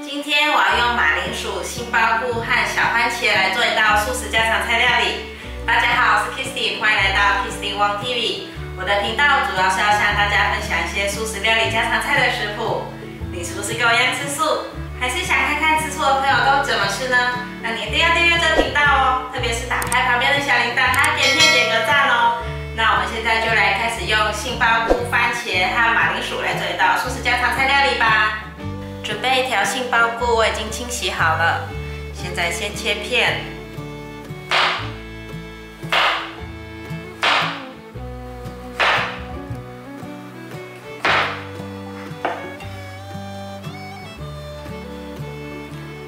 今天我要用马铃薯、杏鲍菇和小番茄来做一道素食家常菜料理。大家好，我是 Kisty， 欢迎来到 Kisty Wang TV。我的频道主要是要向大家分享一些素食料理家常菜的食谱。你是不是跟我一样吃素？还是想看看吃素的朋友都怎么吃呢？那你一定要订阅这频道哦，特别是打开旁边的小铃铛，还要点个赞哦。那我们现在就来开始用杏鲍菇、番茄和马铃薯来做一道素食家常菜料理吧。准备一条杏鲍菇，我已经清洗好了，现在先切片。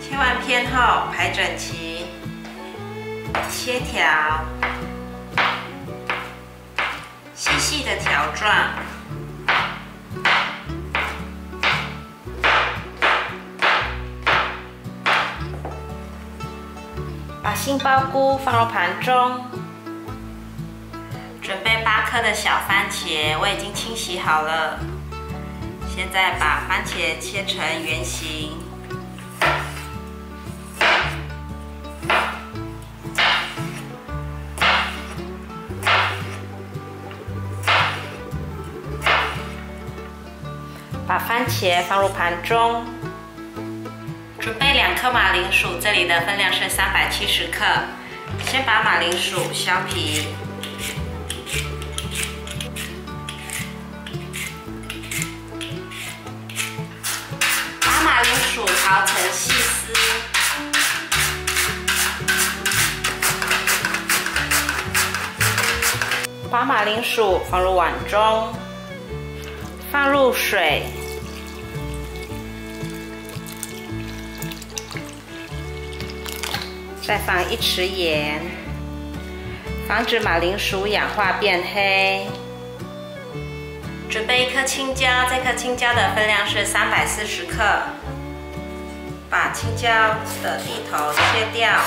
切完片后排整齐，切条，细细的条状。把杏鲍菇放入盘中，准备8颗的小番茄，我已经清洗好了。现在把番茄切成圆形，把番茄放入盘中。准备2颗马铃薯，这里的分量是370克。先把马铃薯削皮，把马铃薯刨成细丝，把马铃薯放入碗中，放入水。再放1匙盐，防止马铃薯氧化变黑。准备1颗青椒，这颗青椒的分量是340克。把青椒的蒂头切掉，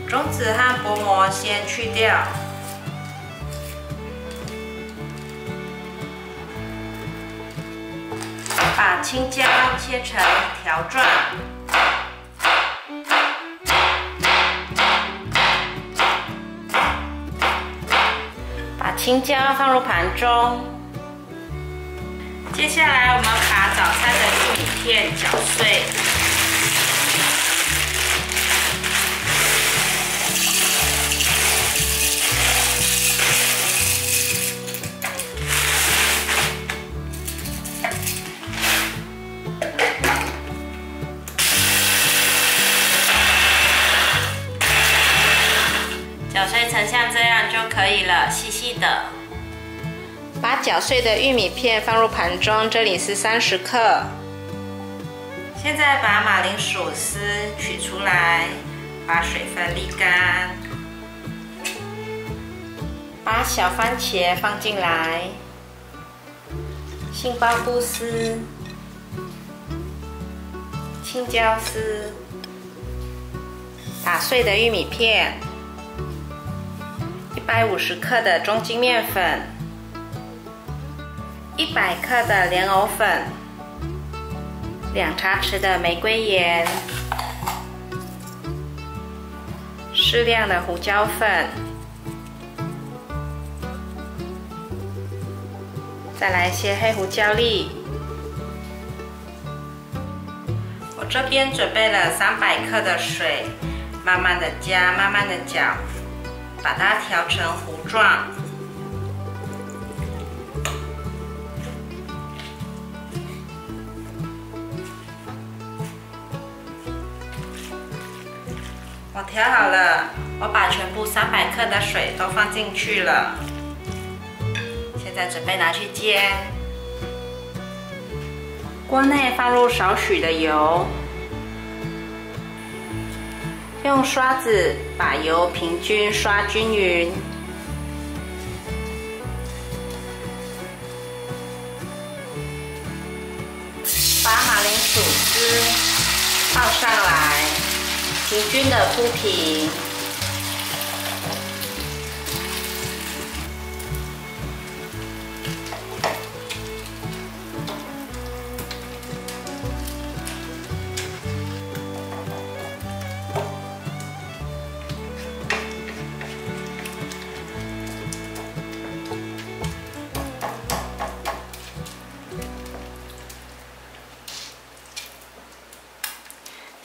种子和薄膜先去掉。把青椒切成条状，把青椒放入盘中。接下来，我们把早餐的玉米片搅碎，搅碎成像这样就可以了，细细的。把搅碎的玉米片放入盘中，这里是30克。现在把马铃薯丝取出来，把水分沥干。把小番茄放进来，杏鲍菇丝、青椒丝，打碎的玉米片。150克的中筋面粉，100克的莲藕粉，2茶匙的玫瑰盐，适量的胡椒粉，再来一些黑胡椒粒。我这边准备了300克的水，慢慢的加，慢慢的搅。把它调成糊状，我调好了，我把全部300克的水都放进去了。现在准备拿去煎。锅内放入少许的油。用刷子把油平均刷均匀，把马铃薯丝放上来，平均的铺平。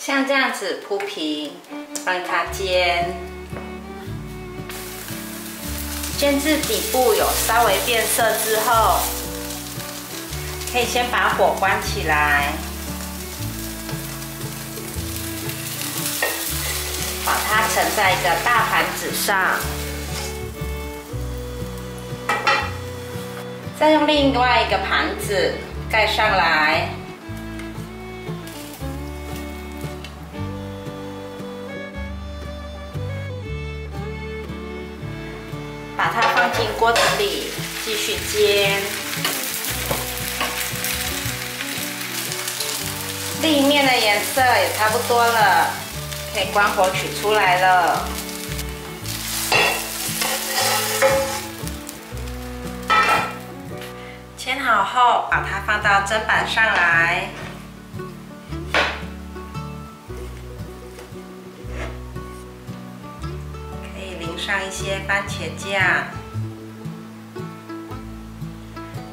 像这样子铺平，让它煎。煎至底部有稍微变色之后，可以先把火关起来，把它盛在一个大盘子上，再用另外一个盘子盖上来。把它放进锅子里，继续煎。另一面的颜色也差不多了，可以关火取出来了。煎好后，把它放到砧板上来。上一些番茄酱，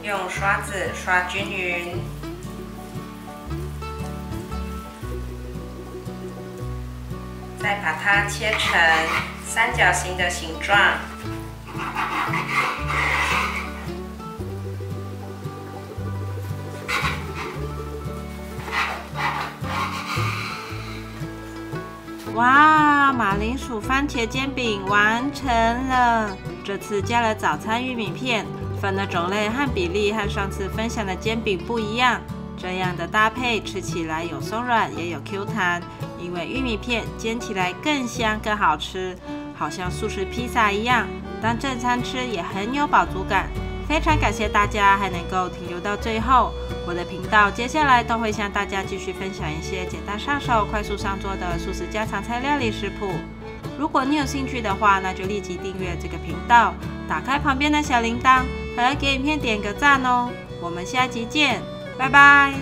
用刷子刷均匀，再把它切成三角形的形状。哇，马铃薯番茄煎饼完成了！这次加了早餐玉米片，粉的种类和比例和上次分享的煎饼不一样。这样的搭配吃起来有松软也有 Q 弹，因为玉米片煎起来更香更好吃，好像素食披萨一样，当正餐吃也很有饱足感。非常感谢大家还能够停留到最后。我的频道接下来都会向大家继续分享一些简单上手、快速上桌的素食家常菜料理食谱。如果你有兴趣的话，那就立即订阅这个频道，打开旁边的小铃铛，还要给影片点个赞哦。我们下集见，拜拜。